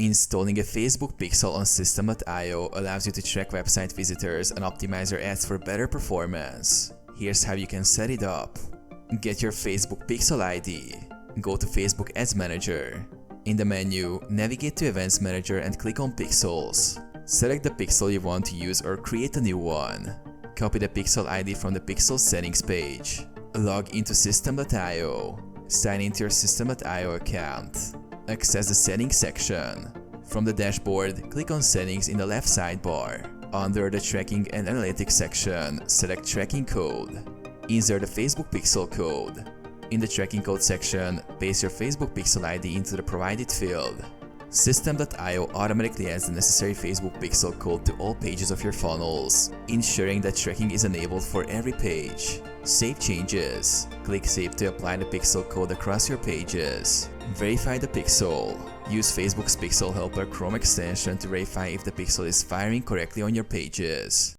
Installing a Facebook pixel on System.io allows you to track website visitors and optimize your ads for better performance. Here's how you can set it up. Get your Facebook pixel ID. Go to Facebook Ads Manager. In the menu, navigate to Events Manager and click on Pixels. Select the pixel you want to use or create a new one. Copy the pixel ID from the pixel settings page. Log into System.io. Sign into your System.io account. Access the Settings section. From the dashboard, click on Settings in the left sidebar. Under the Tracking and Analytics section, select Tracking Code. Insert the Facebook pixel code. In the Tracking Code section, paste your Facebook pixel ID into the provided field. System.io automatically adds the necessary Facebook pixel code to all pages of your funnels, ensuring that tracking is enabled for every page. Save changes. Click Save to apply the pixel code across your pages. Verify the pixel. Use Facebook's Pixel Helper Chrome extension to verify if the pixel is firing correctly on your pages.